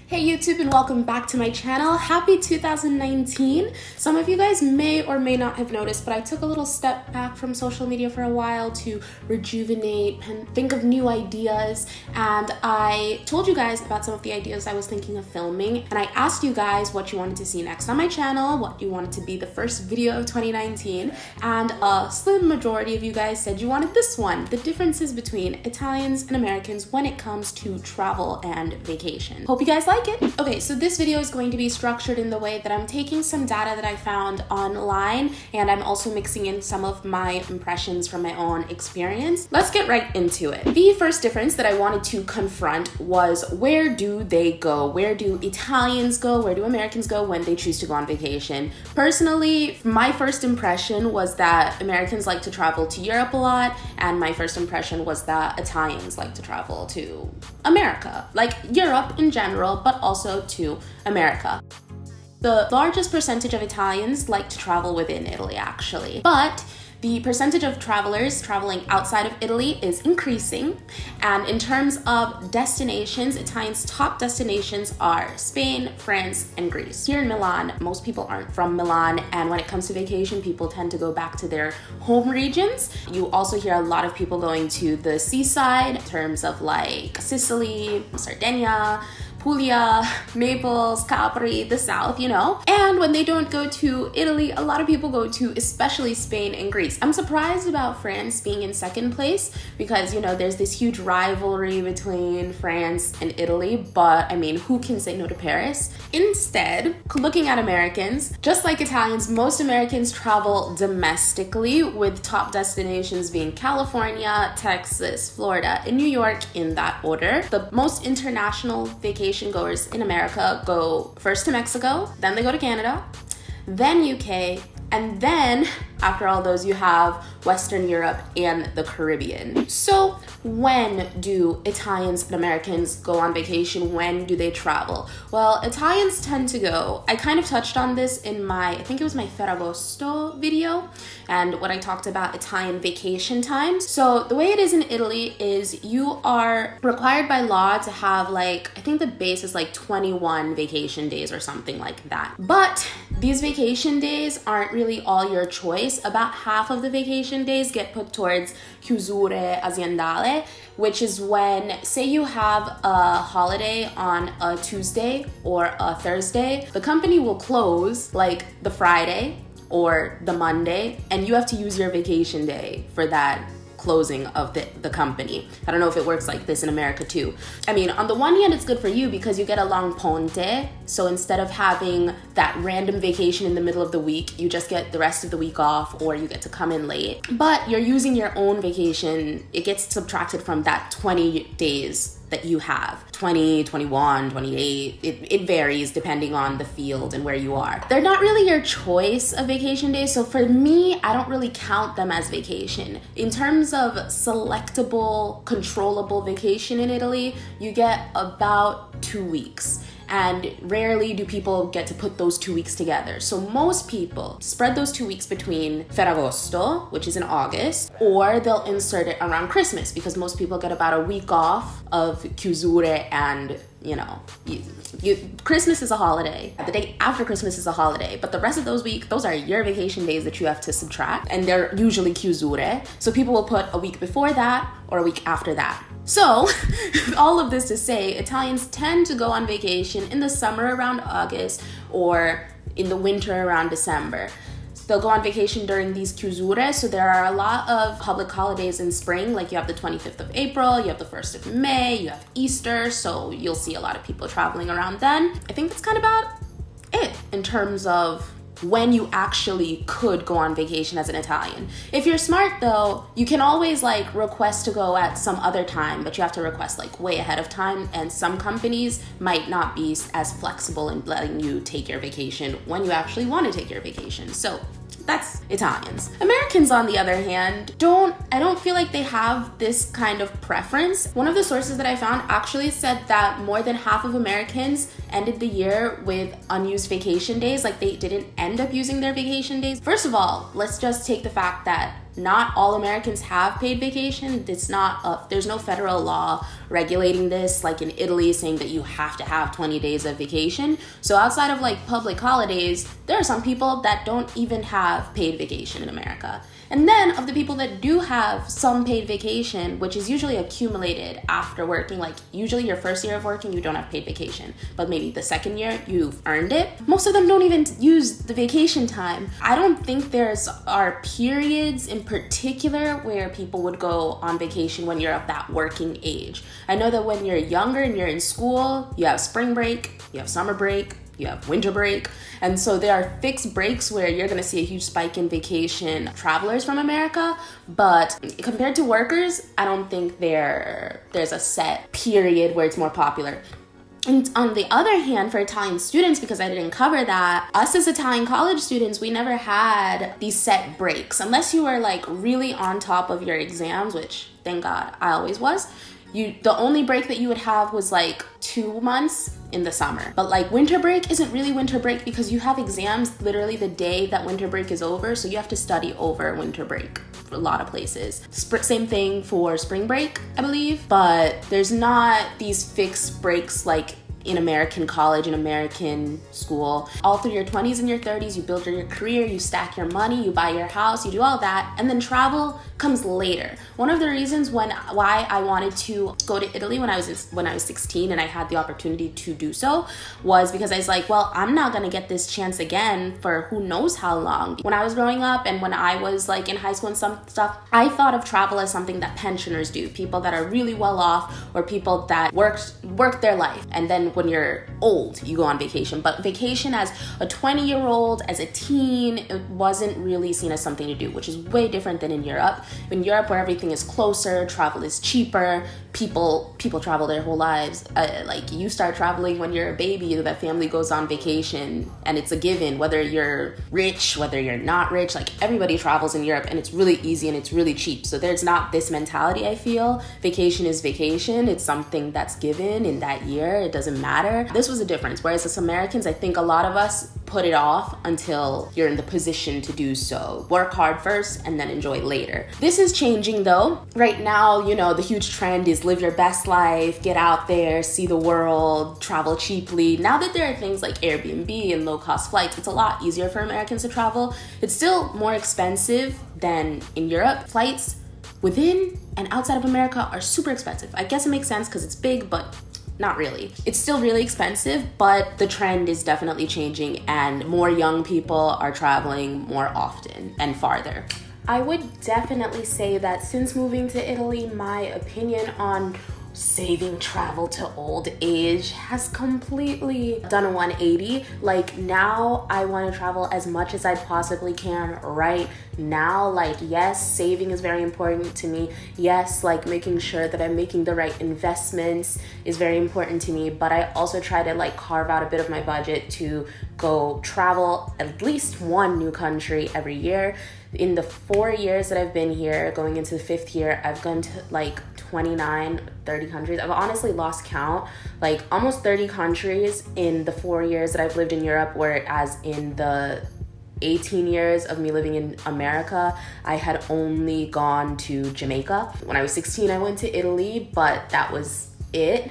Hey YouTube, and welcome back to my channel. Happy 2019. Some of you guys may or may not have noticed, but I took a little step back from social media for a while to rejuvenate and think of new ideas. And I told you guys about some of the ideas I was thinking of filming. And I asked you guys what you wanted to see next on my channel, what you wanted to be the first video of 2019. And a slim majority of you guys said you wanted this one, the differences between Italians and Americans when it comes to travel and vacation. Hope you guys like it. Okay, so this video is going to be structured in the way that I'm taking some data that I found online, and I'm also mixing in some of my impressions from my own experience. Let's get right into it. The first difference that I wanted to confront was, where do they go? Where do Italians go? Where do Americans go when they choose to go on vacation? Personally, my first impression was that Americans like to travel to Europe a lot, and my first impression was that Italians like to travel to America, like Europe in general, but also to America. The largest percentage of Italians like to travel within Italy, actually, but the percentage of travelers traveling outside of Italy is increasing. And in terms of destinations, Italians' top destinations are Spain, France, and Greece. Here in Milan, most people aren't from Milan, and when it comes to vacation, people tend to go back to their home regions. You also hear a lot of people going to the seaside in terms of like Sicily, Sardinia, Puglia, Naples, Capri, the south, you know? And when they don't go to Italy, a lot of people go to especially Spain and Greece. I'm surprised about France being in second place because, you know, there's this huge rivalry between France and Italy, but I mean, who can say no to Paris? Instead, looking at Americans, just like Italians, most Americans travel domestically, with top destinations being California, Texas, Florida, and New York in that order. The most international vacation goers in America go first to Mexico, then they go to Canada, then UK, and then after all those you have Western Europe and the Caribbean. So when do Italians and Americans go on vacation? When do they travel? Well, Italians tend to go, I kind of touched on this in my, I think it was my Ferragosto video, and when I talked about Italian vacation times. So the way it is in Italy is you are required by law to have like, I think the base is like 21 vacation days or something like that. But these vacation days aren't really all your choice. About half of the vacation days get put towards chiusure aziendale, which is when, say you have a holiday on a Tuesday or a Thursday, the company will close like the Friday or the Monday, and you have to use your vacation day for that closing of the company. I don't know if it works like this in America too. I mean, on the one hand, it's good for you because you get a long ponte. So instead of having that random vacation in the middle of the week, you just get the rest of the week off, or you get to come in late. But you're using your own vacation. It gets subtracted from that 20 days that you have. 20, 21, 28, it varies depending on the field and where you are. They're not really your choice of vacation days, so for me, I don't really count them as vacation. In terms of selectable, controllable vacation in Italy, you get about 2 weeks. And rarely do people get to put those 2 weeks together. So most people spread those 2 weeks between Ferragosto, which is in August, or they'll insert it around Christmas because most people get about a week off of chiusure, and you know, Christmas is a holiday. The day after Christmas is a holiday, but the rest of those weeks, those are your vacation days that you have to subtract, and they're usually chiusure. So people will put a week before that or a week after that. So, all of this to say, Italians tend to go on vacation in the summer around August or in the winter around December. They'll go on vacation during these chiusure, so there are a lot of public holidays in spring, like you have the 25th of April, you have the 1st of May, you have Easter, so you'll see a lot of people traveling around then. I think that's kind of about it in terms of when you actually could go on vacation as an Italian. If you're smart though, you can always like request to go at some other time, but you have to request like way ahead of time, and some companies might not be as flexible in letting you take your vacation when you actually want to take your vacation. So that's Italians. Americans, on the other hand, I don't feel like they have this kind of preference. One of the sources that I found actually said that more than half of Americans ended the year with unused vacation days, like they didn't end up using their vacation days. First of all, let's just take the fact that not all Americans have paid vacation. It's not there's no federal law regulating this, like in Italy, saying that you have to have 20 days of vacation. So outside of like public holidays, there are some people that don't even have paid vacation in America. And then of the people that do have some paid vacation, which is usually accumulated after working, like usually your first year of working, you don't have paid vacation, but maybe the second year you've earned it. Most of them don't even use the vacation time. I don't think are periods in particular where people would go on vacation when you're of that working age. I know that when you're younger and you're in school, you have spring break, you have summer break, you have winter break. And so there are fixed breaks where you're gonna see a huge spike in vacation travelers from America. But compared to workers, I don't think there's a set period where it's more popular. And on the other hand, for Italian students, because I didn't cover that, us as Italian college students, we never had these set breaks. Unless you were like really on top of your exams, which thank God I always was. The only break that you would have was like 2 months in the summer. But like winter break isn't really winter break because you have exams literally the day that winter break is over. So you have to study over winter break for a lot of places. Same thing for spring break, I believe. But there's not these fixed breaks like in American college, in American school. All through your 20s and your 30s, you build your career, you stack your money, you buy your house, you do all that, and then travel comes later. One of the reasons why I wanted to go to Italy when I was 16 and I had the opportunity to do so was because I was like, well, I'm not gonna get this chance again for who knows how long. When I was growing up and when I was like in high school and some stuff, I thought of travel as something that pensioners do, people that are really well off or people that work their life, and then when you're old, you go on vacation. But vacation as a 20-year-old, as a teen, it wasn't really seen as something to do, which is way different than in Europe. In Europe, where everything is closer, travel is cheaper, people travel their whole lives. Like you start traveling when you're a baby, that family goes on vacation, and it's a given, whether you're rich, whether you're not rich, like everybody travels in Europe, and it's really easy and it's really cheap. So there's not this mentality, I feel. Vacation is vacation. It's something that's given in that year. It doesn't matter. This was a difference. Whereas as Americans, I think a lot of us put it off until you're in the position to do so. Work hard first and then enjoy later. This is changing though. Right now, you know, the huge trend is live your best life, get out there, see the world, travel cheaply. Now that there are things like Airbnb and low-cost flights, it's a lot easier for Americans to travel. It's still more expensive than in Europe. Flights within and outside of America are super expensive. I guess it makes sense because it's big, but not really. It's still really expensive, but the trend is definitely changing and more young people are traveling more often and farther. I would definitely say that since moving to Italy, my opinion on saving travel to old age has completely done a 180. Like now I want to travel as much as I possibly can right now. Like yes, saving is very important to me. Yes, like making sure that I'm making the right investments is very important to me, but I also try to like carve out a bit of my budget to go travel at least one new country every year. In the 4 years that I've been here, going into the 5th year, I've gone to like 29, 30 countries. I've honestly lost count, like almost 30 countries in the 4 years that I've lived in Europe, whereas in the 18 years of me living in America, I had only gone to Jamaica. When I was 16, I went to Italy, but that was it.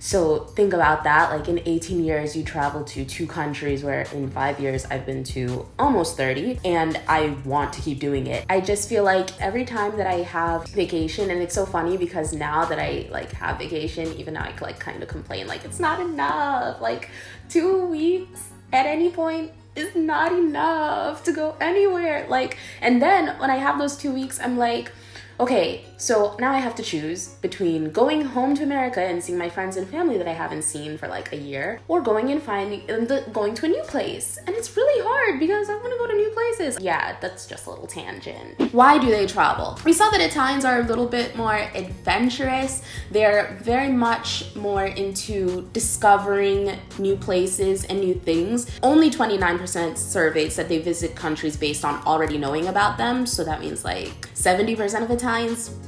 So think about that, like in 18 years, you travel to 2 countries where in 5 years, I've been to almost 30 and I want to keep doing it. I just feel like every time that I have vacation, and it's so funny because now that I like have vacation, even now I like kind of complain, like it's not enough. Like 2 weeks at any point is not enough to go anywhere. Like, and then when I have those 2 weeks, I'm like, okay, so now I have to choose between going home to America and seeing my friends and family that I haven't seen for like a year, or going and going to a new place. And it's really hard because I want to go to new places. Yeah, that's just a little tangent. Why do they travel? We saw that Italians are a little bit more adventurous. They're very much more into discovering new places and new things. Only 29% surveyed said they visit countries based on already knowing about them. So that means like 70% of Italians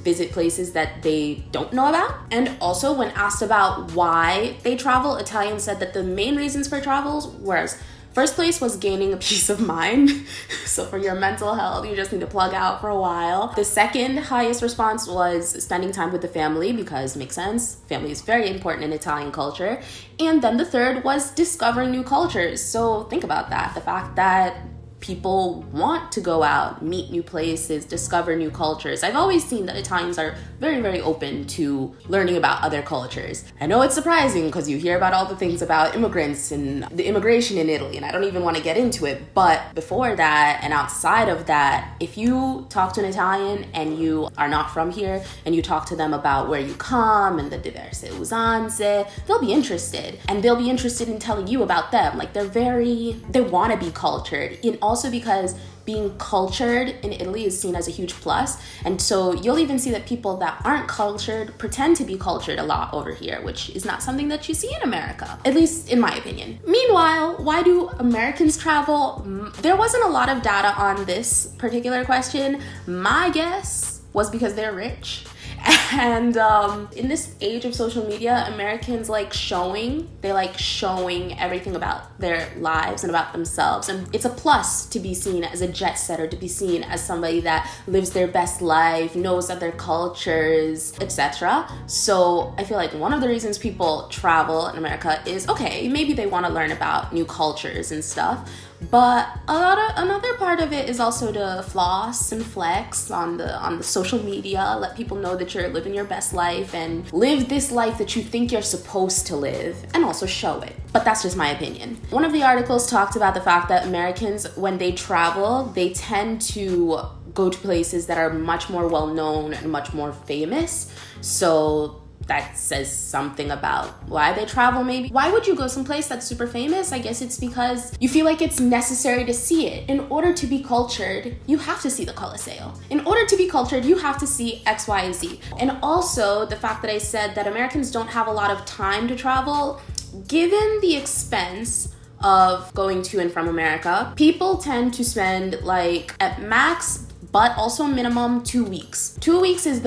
visit places that they don't know about. And also when asked about why they travel, Italians said that the main reasons for travels was First place was gaining a peace of mind. So for your mental health, you just need to plug out for a while. The second highest response was spending time with the family, because it makes sense. Family is very important in Italian culture. And then the third was discovering new cultures. So think about that. The fact that people want to go out, meet new places, discover new cultures. I've always seen that Italians are very, very open to learning about other cultures. I know it's surprising because you hear about all the things about immigrants and the immigration in Italy, and I don't even want to get into it. But before that and outside of that, if you talk to an Italian and you are not from here and you talk to them about where you come and the diverse usanze, they'll be interested. And they'll be interested in telling you about them. Like they want to be cultured. And also because being cultured in Italy is seen as a huge plus. And so you'll even see that people that aren't cultured pretend to be cultured a lot over here, which is not something that you see in America, at least in my opinion. Meanwhile, why do Americans travel? There wasn't a lot of data on this particular question. My guess was because they're rich. And in this age of social media, Americans like showing everything about their lives and about themselves. And it's a plus to be seen as a jet setter, to be seen as somebody that lives their best life, knows other cultures, etc. So I feel like one of the reasons people travel in America is, okay, maybe they want to learn about new cultures and stuff. But another part of it is also to floss and flex on the social media, let people know that you're living your best life and live this life that you think you're supposed to live, and also show it. But that's just my opinion. One of the articles talked about the fact that Americans, when they travel, they tend to go to places that are much more well-known and much more famous. So that says something about why they travel, maybe. Why would you go someplace that's super famous? I guess it's because you feel like it's necessary to see it. In order to be cultured, you have to see the Colosseo. In order to be cultured, you have to see X, Y, Z. And also the fact that I said that Americans don't have a lot of time to travel, given the expense of going to and from America, people tend to spend like at max, but also minimum 2 weeks. 2 weeks is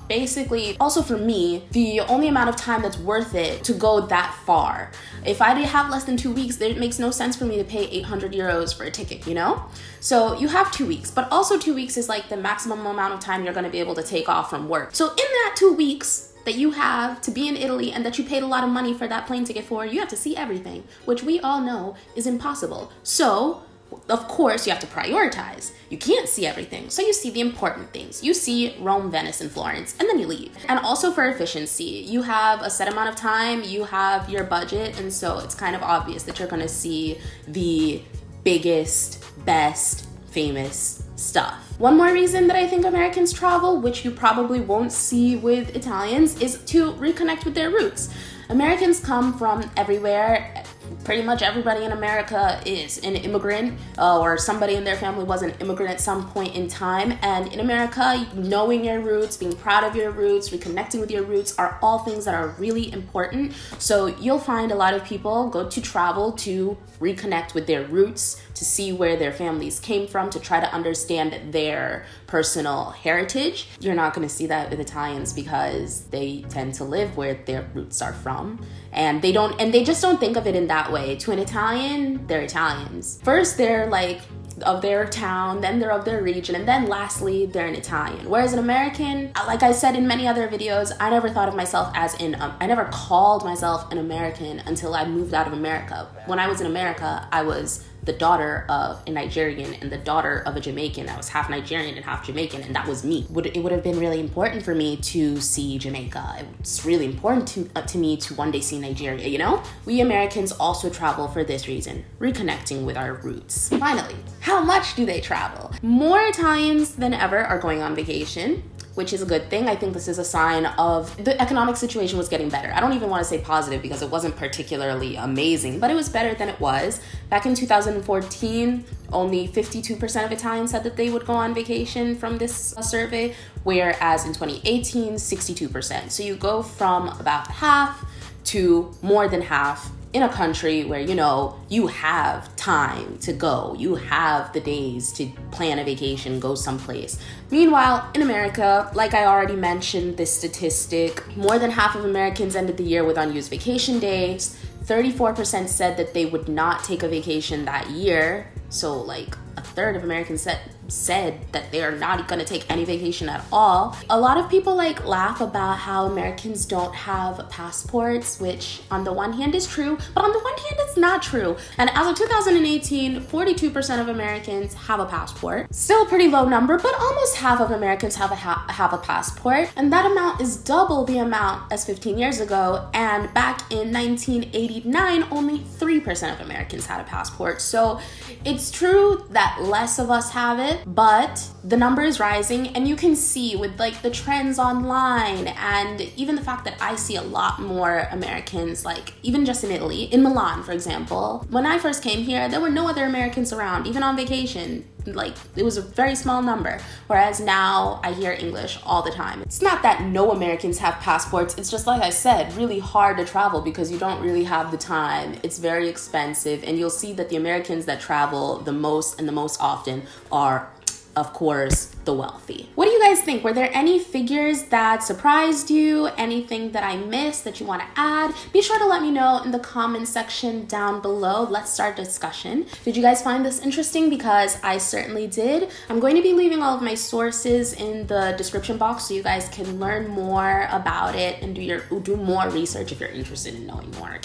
basically, also for me, the only amount of time that's worth it to go that far. If I have less than 2 weeks, then it makes no sense for me to pay 800 euros for a ticket, you know? So you have 2 weeks, but also 2 weeks is like the maximum amount of time you're gonna be able to take off from work. So in that 2 weeks that you have to be in Italy and that you paid a lot of money for that plane ticket for, you have to see everything, which we all know is impossible. So of course, you have to prioritize. You can't see everything, so you see the important things. You see Rome, Venice, and Florence, and then you leave. And also for efficiency, you have a set amount of time, you have your budget, and so it's kind of obvious that you're gonna see the biggest, best, famous stuff. One more reason that I think Americans travel, which you probably won't see with Italians, is to reconnect with their roots. Americans come from everywhere. Pretty much everybody in America is an immigrant, or somebody in their family was an immigrant at some point in time. And in America, knowing your roots, being proud of your roots, reconnecting with your roots are all things that are really important. So you'll find a lot of people go to travel to reconnect with their roots, to see where their families came from, to try to understand their personal heritage. You're not going to see that with Italians because they tend to live where their roots are from. And they just don't think of it in that way. To an Italian, they're Italians. First, they're like of their town, then they're of their region, and then lastly, they're an Italian. Whereas an American, like I said in many other videos, I never thought of myself as I never called myself an American until I moved out of America. When I was in America, I was the daughter of a Nigerian and the daughter of a Jamaican. I was half Nigerian and half Jamaican, and that was me. It would have been really important for me to see Jamaica. It's really important to me to one day see Nigeria, you know? We Americans also travel for this reason, reconnecting with our roots. Finally, how much do they travel? More Italians than ever are going on vacation, which is a good thing. I think this is a sign of the economic situation was getting better. I don't even want to say positive because it wasn't particularly amazing, but it was better than it was. Back in 2014, only 52% of Italians said that they would go on vacation from this survey, whereas in 2018, 62%. So you go from about half to more than half in a country where, you know, you have time to go. You have the days to plan a vacation, go someplace. Meanwhile, in America, like I already mentioned this statistic, more than half of Americans ended the year with unused vacation days. 34% said that they would not take a vacation that year. So like a third of Americans said that they are not gonna take any vacation at all. A lot of people like laugh about how Americans don't have passports, which on the one hand is true, but on the one hand it's not true. And as of 2018, 42% of Americans have a passport. Still a pretty low number, but almost half of Americans have a passport. And that amount is double the amount as 15 years ago. And back in 1989, only 3% of Americans had a passport. So it's true that less of us have it, but the number is rising, and you can see with like the trends online and even the fact that I see a lot more Americans, like even just in Italy, in Milan, for example. When I first came here, there were no other Americans around, even on vacation. Like it was a very small number, whereas now I hear English all the time. It's not that no Americans have passports, it's just like I said, really hard to travel because you don't really have the time. It's very expensive, and you'll see that the Americans that travel the most and the most often are, of course, the wealthy. What do you guys think? Were there any figures that surprised you? Anything that I missed that you want to add? Be sure to let me know in the comment section down below. Let's start a discussion. Did you guys find this interesting? Because I certainly did. I'm going to be leaving all of my sources in the description box so you guys can learn more about it and do more research if you're interested in knowing more.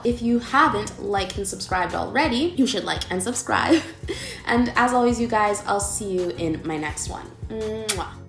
If you haven't liked and subscribed already, you should like and subscribe. And as always, you guys, I'll see you in my next one. Mwah.